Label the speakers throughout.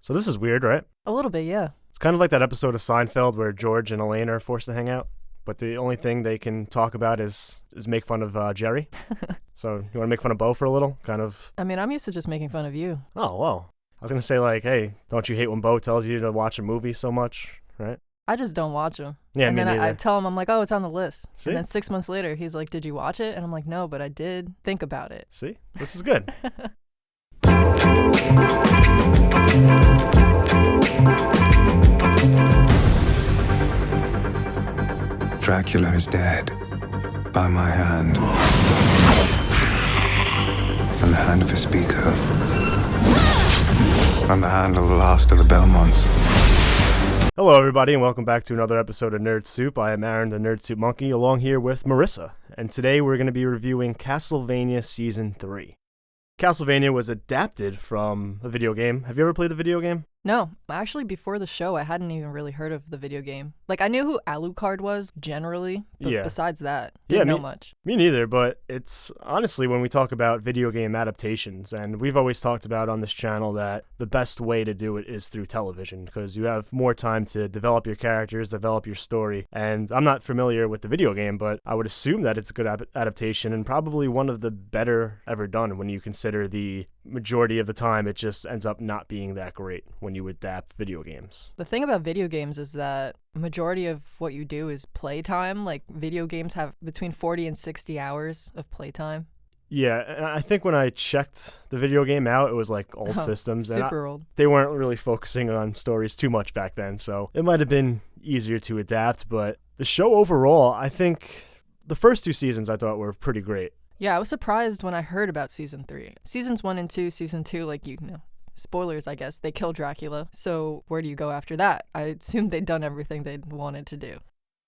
Speaker 1: So this is weird, right?
Speaker 2: A little bit, yeah.
Speaker 1: It's kind of like that episode of Seinfeld where George and Elaine are forced to hang out, but the only thing they can talk about is make fun of Jerry. So you want to make fun of Bo for a little? Kind of.
Speaker 2: I mean, I'm used to just making fun of you.
Speaker 1: Oh, well. I was going to say, like, hey, don't you hate when Bo tells you to watch a movie so much, right?
Speaker 2: I just don't watch them.
Speaker 1: Yeah,
Speaker 2: and
Speaker 1: me
Speaker 2: then
Speaker 1: neither.
Speaker 2: I tell him, I'm like, oh, it's on the list.
Speaker 1: See?
Speaker 2: And then 6 months later, he's like, did you watch it? And I'm like, no, but I did think about it.
Speaker 1: See? This is good.
Speaker 3: Dracula is dead by my hand and the hand of a speaker and the hand of the last of the Belmonts.
Speaker 1: Hello, everybody, and welcome back to another episode of Nerd Soup. I am Aaron, the Nerd Soup Monkey, along here with Marissa, and today we're going to be reviewing Castlevania Season 3. Castlevania was adapted from a video game. Have you ever played the video game?
Speaker 2: No, actually, before the show, I hadn't even really heard of the video game. Like, I knew who Alucard was, generally, but besides that, didn't know much.
Speaker 1: Me neither, but it's honestly, when we talk about video game adaptations, and we've always talked about on this channel that the best way to do it is through television, because you have more time to develop your characters, develop your story, and I'm not familiar with the video game, but I would assume that it's a good adaptation, and probably one of the better ever done when you consider the majority of the time it just ends up not being that great when you adapt video games.
Speaker 2: The thing about video games is that majority of what you do is playtime. Like, video games have between 40 and 60 hours of playtime.
Speaker 1: Yeah, and I think when I checked the video game out, it was like old systems.
Speaker 2: Super old.
Speaker 1: They weren't really focusing on stories too much back then, so it might have been easier to adapt, but the show overall, I think the first two seasons I thought were pretty great.
Speaker 2: Yeah, I was surprised when I heard about Season 3. Seasons 1 and 2, Season 2, like, you know, spoilers, I guess, they kill Dracula. So where do you go after that? I assumed they'd done everything they'd wanted to do.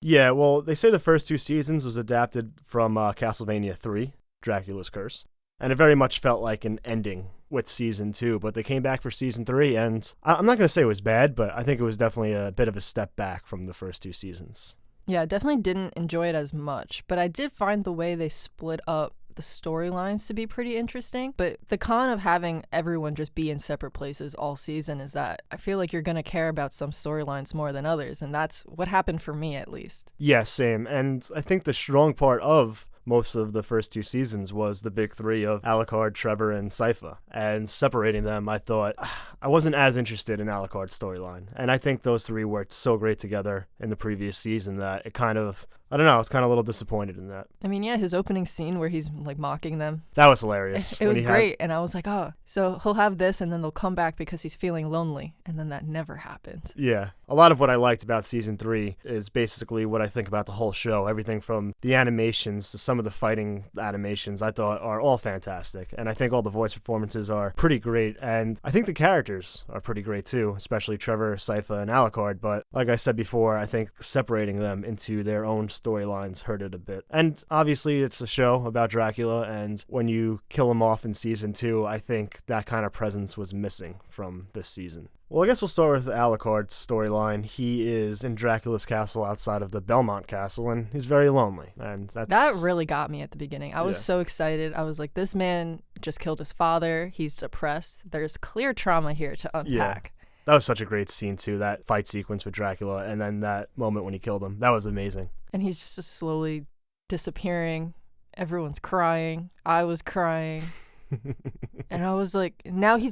Speaker 1: Yeah, well, they say the first two seasons was adapted from Castlevania 3, Dracula's Curse. And it very much felt like an ending with Season 2, but they came back for Season 3, and I'm not going to say it was bad, but I think it was definitely a bit of a step back from the first two seasons.
Speaker 2: Yeah, I definitely didn't enjoy it as much, but I did find the way they split up the storylines to be pretty interesting. But the con of having everyone just be in separate places all season is that I feel like you're going to care about some storylines more than others, and that's what happened for me, at least.
Speaker 1: Yeah, same. And I think the strong part of most of the first two seasons was the big three of Alucard, Trevor, and Sypha. And separating them, I thought I wasn't as interested in Alucard's storyline. And I think those three worked so great together in the previous season that it kind of, I don't know, I was kind of a little disappointed in that.
Speaker 2: I mean, yeah, his opening scene where he's like mocking them.
Speaker 1: That was hilarious.
Speaker 2: It was great. And I was like, oh, so he'll have this and then they'll come back because he's feeling lonely. And then that never happened.
Speaker 1: Yeah. A lot of what I liked about Season 3 is basically what I think about the whole show. Everything from the animations to some of the fighting animations I thought are all fantastic. And I think all the voice performances are pretty great. And I think the characters are pretty great too, especially Trevor, Sypha, and Alucard. But like I said before, I think separating them into their own storylines hurt it a bit. And obviously it's a show about Dracula, and when you kill him off in Season 2, I think that kind of presence was missing from this season. Well, I guess we'll start with Alucard's storyline. He is in Dracula's castle outside of the Belmont castle, and he's very lonely. And
Speaker 2: that really got me at the beginning. I was so excited. I was like, this man just killed his father. He's depressed. There's clear trauma here to unpack.
Speaker 1: Yeah. That was such a great scene, too, that fight sequence with Dracula, and then that moment when he killed him. That was amazing.
Speaker 2: And he's just slowly disappearing. Everyone's crying. I was crying. And I was like, now he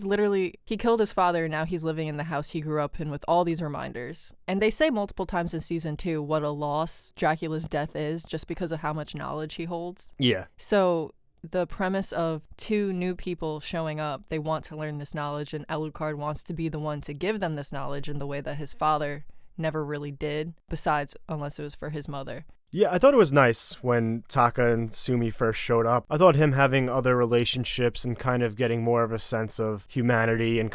Speaker 2: killed his father, and now he's living in the house he grew up in with all these reminders. And they say multiple times in Season 2 what a loss Dracula's death is just because of how much knowledge he holds.
Speaker 1: Yeah.
Speaker 2: So the premise of two new people showing up, they want to learn this knowledge, and Alucard wants to be the one to give them this knowledge in the way that his father never really did, besides unless it was for his mother.
Speaker 1: Yeah, I thought it was nice when Taka and Sumi first showed up. I thought him having other relationships and kind of getting more of a sense of humanity and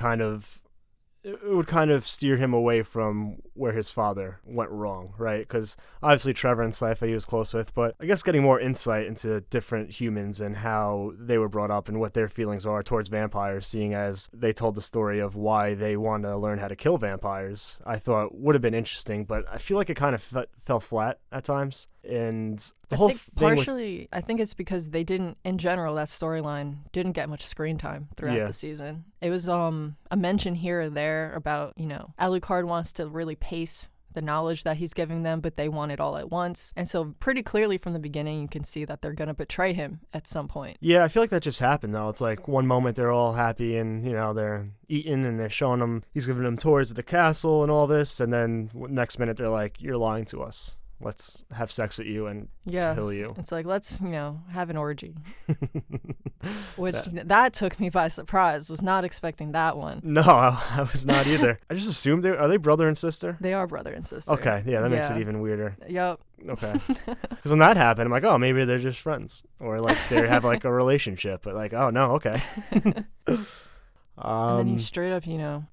Speaker 1: it would kind of steer him away from where his father went wrong, right? Because obviously Trevor and Sypha he was close with, but I guess getting more insight into different humans and how they were brought up and what their feelings are towards vampires, seeing as they told the story of why they want to learn how to kill vampires, I thought would have been interesting, but I feel like it kind of fell flat at times. And the whole
Speaker 2: I think it's because they didn't, in general, that storyline didn't get much screen time throughout the season. It was a mention here or there about, Alucard wants to really pace the knowledge that he's giving them, but they want it all at once. And so pretty clearly from the beginning, you can see that they're going to betray him at some point.
Speaker 1: Yeah, I feel like that just happened, though. It's like one moment they're all happy and, they're eating and they're showing him, he's giving them tours of the castle and all this. And then next minute they're like, you're lying to us. Let's have sex with you and kill you.
Speaker 2: It's like, let's, have an orgy. Which, that took me by surprise. Was not expecting that one.
Speaker 1: No, I was not either. I just assumed are they brother and sister?
Speaker 2: They are brother and sister.
Speaker 1: Okay, yeah, that makes it even weirder.
Speaker 2: Yep.
Speaker 1: Okay. Because when that happened, I'm like, oh, maybe they're just friends. Or like they have like a relationship. But like, oh, no, okay.
Speaker 2: And then he straight up,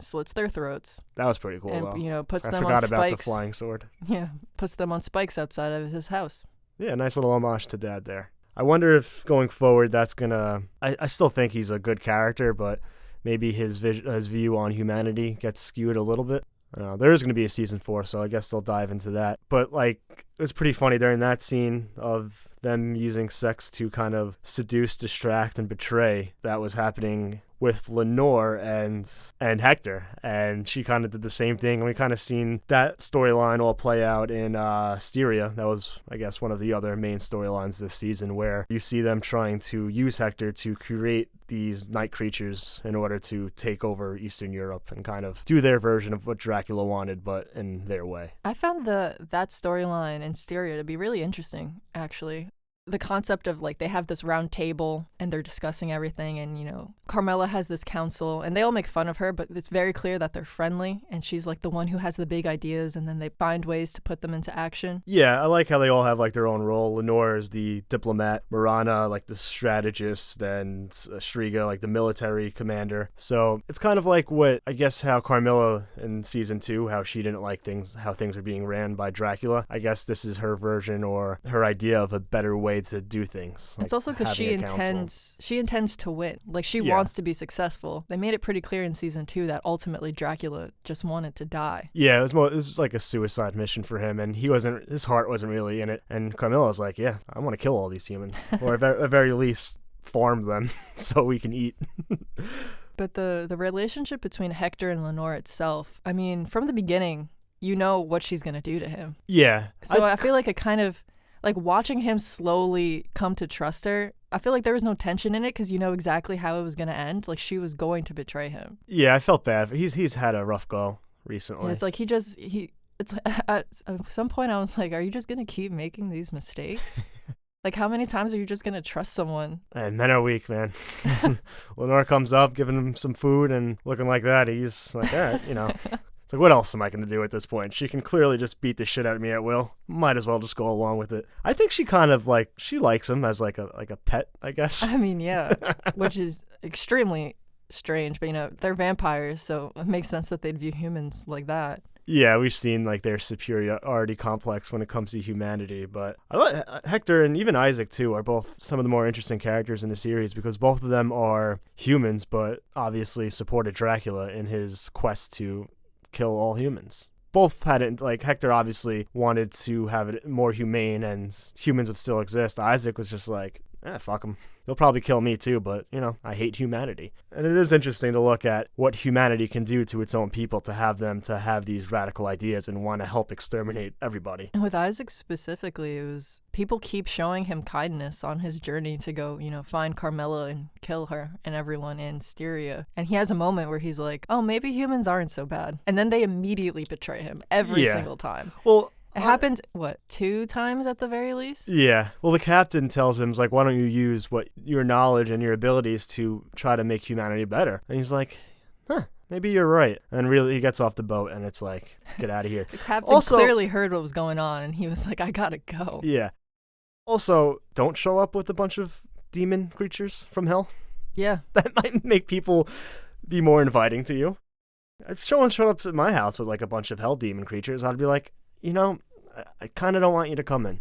Speaker 2: slits their throats.
Speaker 1: That was pretty cool,
Speaker 2: and,
Speaker 1: though.
Speaker 2: Puts
Speaker 1: I
Speaker 2: them on spikes.
Speaker 1: forgot about the flying sword.
Speaker 2: Yeah, puts them on spikes outside of his house.
Speaker 1: Yeah, nice little homage to Dad there. I wonder if going forward that's going to... I still think he's a good character, but maybe his view on humanity gets skewed a little bit. There is going to be a season 4, so I guess they'll dive into that. But, like, it was pretty funny during that scene of them using sex to kind of seduce, distract, and betray. That was happening with Lenore and Hector, and she kind of did the same thing, and we kind of seen that storyline all play out in Styria. That was, I guess, one of the other main storylines this season, where you see them trying to use Hector to create these night creatures in order to take over Eastern Europe and kind of do their version of what Dracula wanted, but in their way.
Speaker 2: I found that storyline in Styria to be really interesting, actually. The concept of, like, they have this round table and they're discussing everything, and, Carmela has this council and they all make fun of her, but it's very clear that they're friendly and she's like the one who has the big ideas, and then they find ways to put them into action.
Speaker 1: Yeah, I like how they all have like their own role. Lenore is the diplomat, Marana like the strategist, and Striga like the military commander. So it's kind of like what, I guess, how Carmilla in season 2, how she didn't like how things are being ran by Dracula. I guess this is her version or her idea of a better way to do things.
Speaker 2: It's also because she intends to win. Like, she wants to be successful. They made it pretty clear in season 2 that ultimately Dracula just wanted to die.
Speaker 1: Yeah, it was like a suicide mission for him, and his heart wasn't really in it. And Carmilla was like, yeah, I want to kill all these humans, or at very least farm them so we can eat.
Speaker 2: But the relationship between Hector and Lenore itself, I mean, from the beginning, you know what she's going to do to him.
Speaker 1: Yeah.
Speaker 2: So I feel like it kind of, like, watching him slowly come to trust her, I feel like there was no tension in it because you know exactly how it was going to end. Like, she was going to betray him.
Speaker 1: Yeah, I felt bad. He's had a rough go recently.
Speaker 2: And it's like it's at some point I was like, are you just going to keep making these mistakes? Like, how many times are you just going to trust someone?
Speaker 1: And men are weak, man. Lenore comes up, giving him some food and looking like that. He's like, all right, It's like, what else am I going to do at this point? She can clearly just beat the shit out of me at will. Might as well just go along with it. I think she kind of she likes him as like a pet, I guess.
Speaker 2: I mean, yeah, which is extremely strange. But, they're vampires, so it makes sense that they'd view humans like that.
Speaker 1: Yeah, we've seen their superiority complex when it comes to humanity, but I thought Hector and even Isaac too are both some of the more interesting characters in the series because both of them are humans, but obviously supported Dracula in his quest to kill all humans. Both had it, Hector obviously wanted to have it more humane and humans would still exist. Isaac was just like, fuck him. He'll probably kill me too, but, I hate humanity. And it is interesting to look at what humanity can do to its own people to have them to have these radical ideas and want to help exterminate everybody.
Speaker 2: And with Isaac specifically, it was people keep showing him kindness on his journey to go, find Carmilla and kill her and everyone in Styria. And he has a moment where he's like, oh, maybe humans aren't so bad. And then they immediately betray him every single time.
Speaker 1: Well,
Speaker 2: it happened, 2 times at the very least?
Speaker 1: Yeah. Well, the captain tells him, why don't you use your knowledge and your abilities to try to make humanity better? And he's like, maybe you're right. And really, he gets off the boat, and it's like, get out of here.
Speaker 2: The captain clearly heard what was going on, and he was like, I gotta go.
Speaker 1: Yeah. Also, don't show up with a bunch of demon creatures from hell.
Speaker 2: Yeah.
Speaker 1: That might make people be more inviting to you. If someone showed up at my house with, a bunch of hell demon creatures, I'd be like, I kind of don't want you to come in.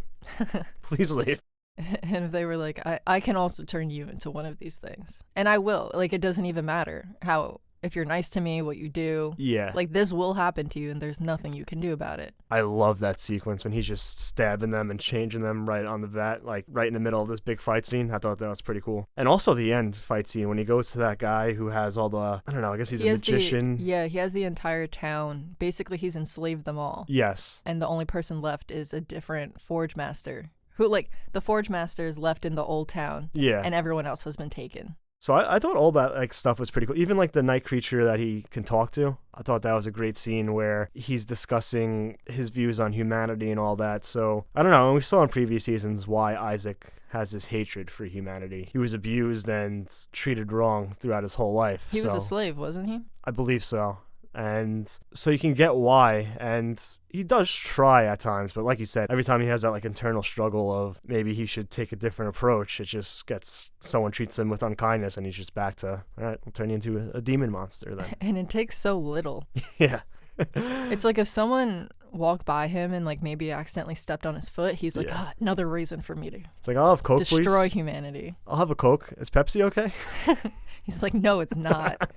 Speaker 1: Please leave.
Speaker 2: And if they were like, I can also turn you into one of these things. And I will. It doesn't even matter how if you're nice to me, what you do.
Speaker 1: Yeah.
Speaker 2: Like, this will happen to you, and there's nothing you can do about it.
Speaker 1: I love that sequence when he's just stabbing them and changing them right on the bat, like right in the middle of this big fight scene. I thought that was pretty cool. And also the end fight scene when he goes to that guy who has all the, I don't know, I guess he's a magician.
Speaker 2: He has the entire town. Basically, he's enslaved them all.
Speaker 1: Yes.
Speaker 2: And the only person left is a different forge master. Who, like, the forge master is left in the old town.
Speaker 1: Yeah.
Speaker 2: And everyone else has been taken.
Speaker 1: So I thought all that like stuff was pretty cool. Even like the night creature that he can talk to. I thought that was a great scene where he's discussing his views on humanity and all that. So I don't know. And we saw in previous seasons why Isaac has this hatred for humanity. He was abused and treated wrong throughout his whole life.
Speaker 2: He was a slave, wasn't he?
Speaker 1: I believe so. And so you can get why, and he does try at times, but like you said, every time he has that like internal struggle of maybe he should take a different approach, it just gets, someone treats him with unkindness and he's just back to, all right, we'll turn you into a demon monster then.
Speaker 2: And it takes so little.
Speaker 1: Yeah.
Speaker 2: It's like if someone walked by him and like maybe accidentally stepped on his foot, he's like, another reason for me to
Speaker 1: It's like, I'll have Coke,
Speaker 2: destroy
Speaker 1: please.
Speaker 2: Humanity.
Speaker 1: I'll have a Coke. Is Pepsi okay?
Speaker 2: He's like, no, it's not.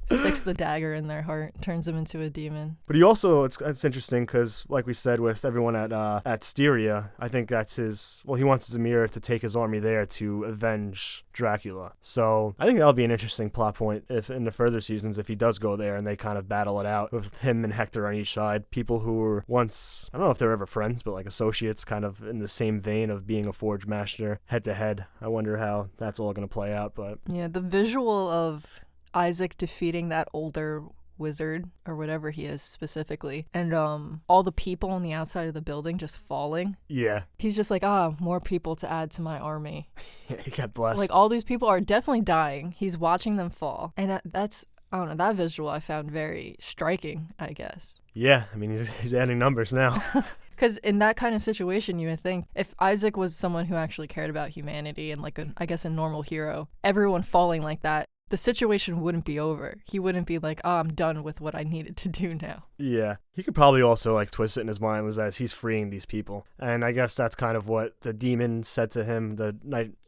Speaker 2: Sticks the dagger in their heart, turns them into a demon.
Speaker 1: But he also, it's interesting because, like we said, with everyone at Styria, I think that's he wants Zamir to take his army there to avenge Dracula. So I think that'll be an interesting plot point if in the further seasons, if he does go there and they kind of battle it out with him and Hector on each side, people who were once, I don't know if they're ever friends, but like associates kind of in the same vein of being a forge master head to head. I wonder how that's all going to play out. But
Speaker 2: yeah, the visual of Isaac defeating that older wizard or whatever he is specifically, and all the people on the outside of the building just falling.
Speaker 1: Yeah.
Speaker 2: He's just like, more people to add to my army.
Speaker 1: He got blessed.
Speaker 2: Like, all these people are definitely dying. He's watching them fall. And that's, I don't know, that visual I found very striking, I guess.
Speaker 1: Yeah, I mean, he's adding numbers now.
Speaker 2: Because in that kind of situation, you would think if Isaac was someone who actually cared about humanity and like, I guess, a normal hero, everyone falling like that, the situation wouldn't be over. He wouldn't be like, I'm done with what I needed to do now.
Speaker 1: Yeah. He could probably also like twist it in his mind as he's freeing these people. And I guess that's kind of what the demon said to him, the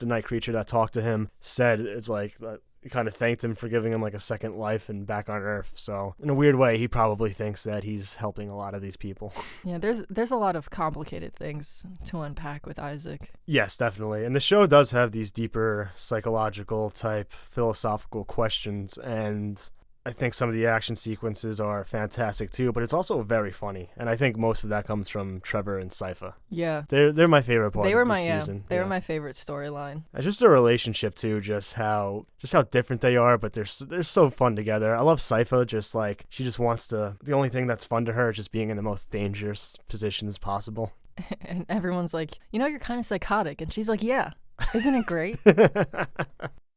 Speaker 1: night creature that talked to him said. It's like, he kind of thanked him for giving him like a second life and back on Earth. So in a weird way, he probably thinks that he's helping a lot of these people.
Speaker 2: Yeah, there's a lot of complicated things to unpack with Isaac.
Speaker 1: Yes, definitely. And the show does have these deeper psychological type philosophical questions, and I think some of the action sequences are fantastic too, but it's also very funny. And I think most of that comes from Trevor and Sypha.
Speaker 2: Yeah.
Speaker 1: They're my favorite part of the season.
Speaker 2: They were my favorite storyline.
Speaker 1: And just their relationship too, just how different they are, but they're so fun together. I love Sypha, just like she just wants to, the only thing that's fun to her is just being in the most dangerous positions possible.
Speaker 2: And everyone's like, you're kind of psychotic. And she's like, yeah, isn't it great?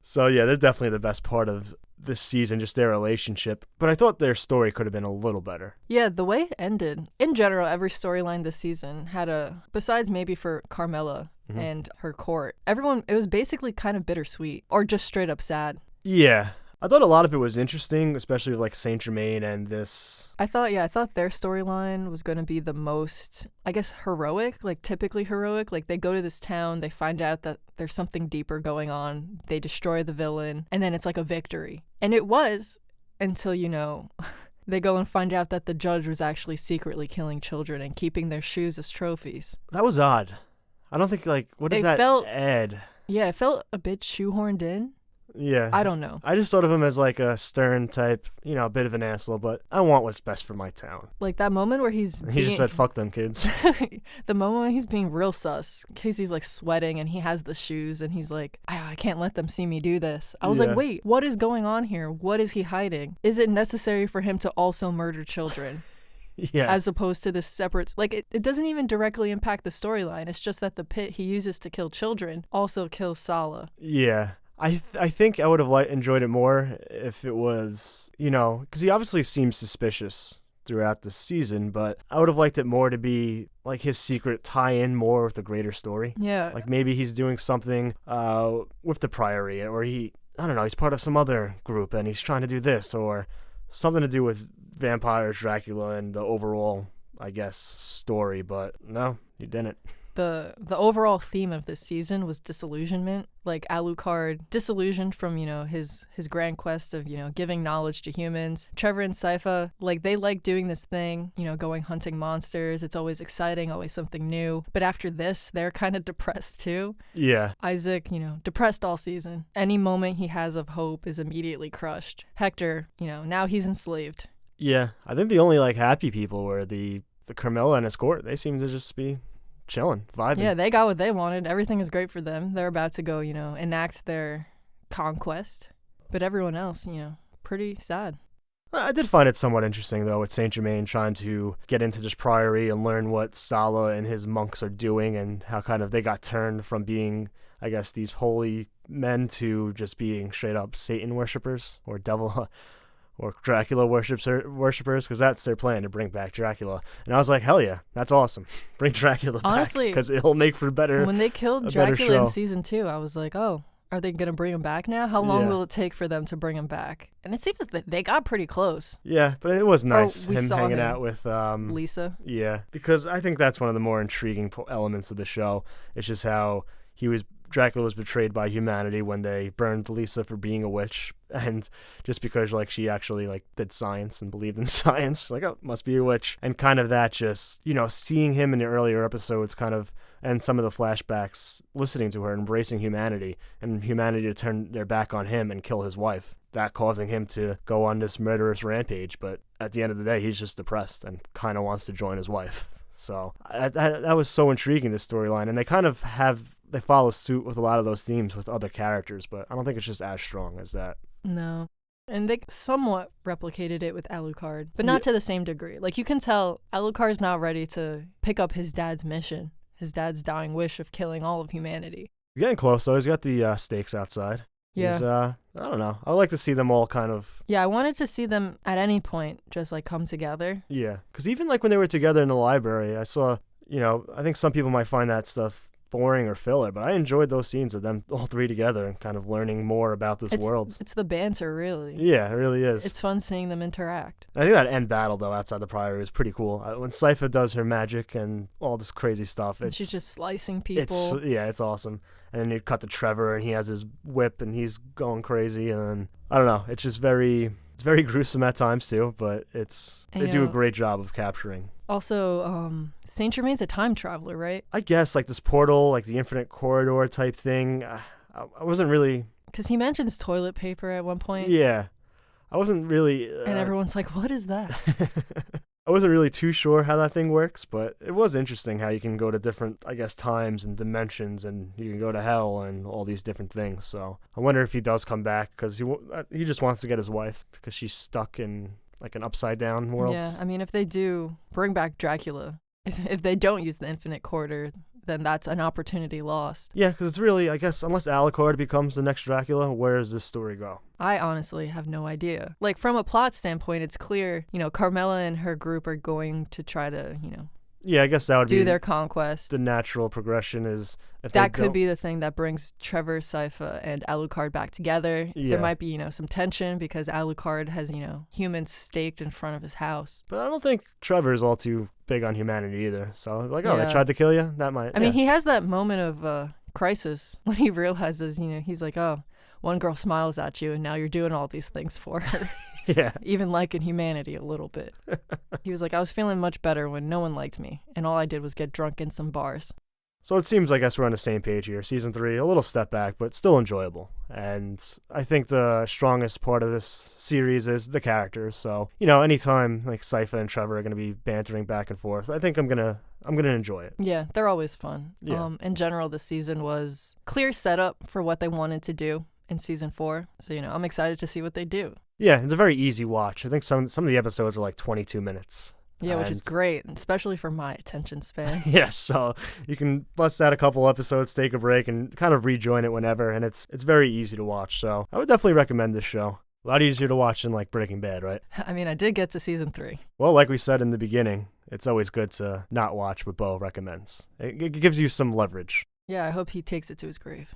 Speaker 1: So yeah, they're definitely the best part of this season, just their relationship. But I thought their story could have been a little better.
Speaker 2: Yeah, the way it ended. In general, every storyline this season had besides maybe for Carmela and her court, everyone, it was basically kind of bittersweet or just straight up sad.
Speaker 1: Yeah. I thought a lot of it was interesting, especially with like Saint Germain and this.
Speaker 2: I thought their storyline was going to be the most, I guess, heroic, like typically heroic. Like they go to this town, they find out that there's something deeper going on, they destroy the villain, and then it's like a victory. And it was until, they go and find out that the judge was actually secretly killing children and keeping their shoes as trophies.
Speaker 1: That was odd. I don't think what did that add?
Speaker 2: Yeah, it felt a bit shoehorned in.
Speaker 1: Yeah.
Speaker 2: I don't know.
Speaker 1: I just thought of him as like a stern type, a bit of an asshole, but I want what's best for my town.
Speaker 2: Like that moment where he
Speaker 1: just said, fuck them kids.
Speaker 2: The moment when he's being real sus, Casey's like sweating and he has the shoes and he's like, I can't let them see me do this. I was like, wait, what is going on here? What is he hiding? Is it necessary for him to also murder children?
Speaker 1: Yeah.
Speaker 2: As opposed to this separate, like it doesn't even directly impact the storyline. It's just that the pit he uses to kill children also kills Sala.
Speaker 1: Yeah. I think I would have enjoyed it more if it was, because he obviously seems suspicious throughout the season, but I would have liked it more to be like his secret tie-in more with the greater story.
Speaker 2: Yeah.
Speaker 1: Like maybe he's doing something with the Priory, or he's part of some other group and he's trying to do this, or something to do with vampires, Dracula, and the overall, I guess, story. But no, he didn't.
Speaker 2: The overall theme of this season was disillusionment. Like Alucard, disillusioned from, his grand quest of, giving knowledge to humans. Trevor and Sypha, like they like doing this thing, going hunting monsters. It's always exciting, always something new. But after this, they're kind of depressed too.
Speaker 1: Yeah.
Speaker 2: Isaac, depressed all season. Any moment he has of hope is immediately crushed. Hector, now he's enslaved.
Speaker 1: Yeah. I think the only happy people were the Carmilla and his court. They seem to just be chilling, vibing.
Speaker 2: Yeah, they got what they wanted. Everything is great for them. They're about to go, enact their conquest. But everyone else, pretty sad.
Speaker 1: I did find it somewhat interesting, though, with Saint Germain trying to get into this priory and learn what Sala and his monks are doing and how kind of they got turned from being, I guess, these holy men to just being straight up Satan worshippers or devil or Dracula worshippers, because that's their plan, to bring back Dracula. And I was like, hell yeah, that's awesome. Bring Dracula
Speaker 2: Honestly,
Speaker 1: back, because it'll make for better.
Speaker 2: When they killed Dracula in season 2, I was like, oh, are they going to bring him back now? How long will it take for them to bring him back? And it seems that they got pretty close.
Speaker 1: Yeah, but it was nice him hanging
Speaker 2: him.
Speaker 1: out with
Speaker 2: Lisa.
Speaker 1: Yeah, because I think that's one of the more intriguing elements of the show. It's just how Dracula was betrayed by humanity when they burned Lisa for being a witch, and just because she actually did science and believed in science, oh, must be a witch. And kind of that, just seeing him in the earlier episodes, kind of, and some of the flashbacks, listening to her, embracing humanity, and humanity to turn their back on him and kill his wife, that causing him to go on this murderous rampage. But at the end of the day, he's just depressed and kind of wants to join his wife. So that was so intriguing, this storyline, and they kind of they follow suit with a lot of those themes with other characters, but I don't think it's just as strong as that.
Speaker 2: No. And they somewhat replicated it with Alucard, but not to the same degree. You can tell Alucard's not ready to pick up his dad's mission, his dad's dying wish of killing all of humanity.
Speaker 1: You're getting close, though. He's got the stakes outside.
Speaker 2: Yeah.
Speaker 1: I don't know. I would like to see them all kind of...
Speaker 2: Yeah, I wanted to see them at any point just come together.
Speaker 1: Yeah, because even when they were together in the library, I saw, I think some people might find that stuff boring or filler, but I enjoyed those scenes of them all three together and kind of learning more about this world.
Speaker 2: It's the banter, really.
Speaker 1: Yeah, it really is.
Speaker 2: It's fun seeing them interact.
Speaker 1: I think that end battle, though, outside the Priory is pretty cool. When Sypha does her magic and all this crazy stuff.
Speaker 2: She's just slicing people.
Speaker 1: It's awesome. And then you cut to Trevor, and he has his whip, and he's going crazy. And I don't know. It's just very gruesome at times, too, but they do a great job of capturing.
Speaker 2: Also, Saint Germain's a time traveler, right?
Speaker 1: I guess, this portal, the infinite corridor type thing. I wasn't really...
Speaker 2: Because he mentions toilet paper at one point.
Speaker 1: Yeah. I wasn't really...
Speaker 2: and everyone's like, what is that?
Speaker 1: I wasn't really too sure how that thing works, but it was interesting how you can go to different, I guess, times and dimensions, and you can go to hell and all these different things. So I wonder if he does come back, because he just wants to get his wife, because she's stuck in... an upside-down world.
Speaker 2: Yeah, I mean, if they do bring back Dracula, if they don't use the infinite corridor, then that's an opportunity lost.
Speaker 1: Yeah, because it's really, I guess, unless Alucard becomes the next Dracula, where does this story go?
Speaker 2: I honestly have no idea. From a plot standpoint, it's clear, Carmilla and her group are going to try to,
Speaker 1: Yeah, I guess that would
Speaker 2: do their conquest.
Speaker 1: The natural progression is...
Speaker 2: That could be the thing that brings Trevor, Sypha, and Alucard back together. Yeah. There might be, some tension because Alucard has, humans staked in front of his house.
Speaker 1: But I don't think Trevor is all too big on humanity either. So, they tried to kill you? That might...
Speaker 2: I mean, he has that moment of crisis when he realizes, he's like, oh, one girl smiles at you and now you're doing all these things for her.
Speaker 1: Yeah.
Speaker 2: Even liking humanity a little bit. He was like, I was feeling much better when no one liked me, and all I did was get drunk in some bars.
Speaker 1: So it seems like we're on the same page here. Season 3, a little step back, but still enjoyable. And I think the strongest part of this series is the characters. So, anytime Sypha and Trevor are going to be bantering back and forth, I think I'm gonna enjoy it.
Speaker 2: Yeah, they're always fun.
Speaker 1: Yeah.
Speaker 2: In general, the season was clear setup for what they wanted to do in season 4. So, I'm excited to see what they do.
Speaker 1: Yeah, it's a very easy watch. I think some of the episodes are 22 minutes.
Speaker 2: Yeah, which is great, especially for my attention span.
Speaker 1: Yeah, so you can bust out a couple episodes, take a break, and kind of rejoin it whenever, and it's very easy to watch. So I would definitely recommend this show. A lot easier to watch than Breaking Bad, right?
Speaker 2: I mean, I did get to season 3.
Speaker 1: Well, like we said in the beginning, it's always good to not watch what Bo recommends. It gives you some leverage.
Speaker 2: Yeah, I hope he takes it to his grave.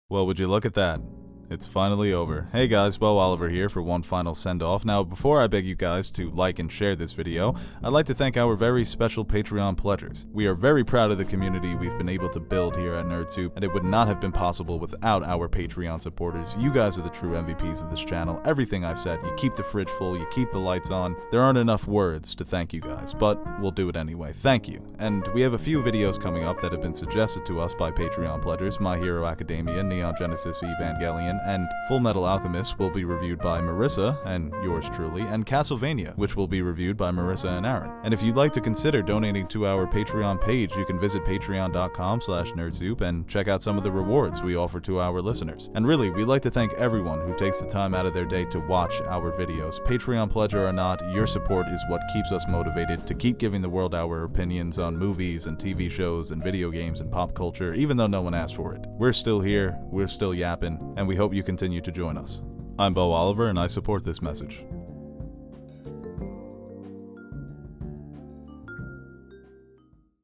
Speaker 4: Well, would you look at that? It's finally over. Hey guys, Bo Oliver here for one final send-off. Now, before I beg you guys to like and share this video, I'd like to thank our very special Patreon pledgers. We are very proud of the community we've been able to build here at NerdSoup, and it would not have been possible without our Patreon supporters. You guys are the true MVPs of this channel. Everything I've said, you keep the fridge full, you keep the lights on. There aren't enough words to thank you guys, but we'll do it anyway. Thank you. And we have a few videos coming up that have been suggested to us by Patreon pledgers. My Hero Academia, Neon Genesis Evangelion, and Full Metal Alchemist will be reviewed by Marissa, and yours truly, and Castlevania, which will be reviewed by Marissa and Aaron. And if you'd like to consider donating to our Patreon page, you can visit patreon.com/nerdsoup and check out some of the rewards we offer to our listeners. And really, we'd like to thank everyone who takes the time out of their day to watch our videos. Patreon pledger or not, your support is what keeps us motivated to keep giving the world our opinions on movies and TV shows and video games and pop culture, even though no one asked for it. We're still here, we're still yapping, and we hope you continue to join us. I'm Bo Oliver, and I support this message.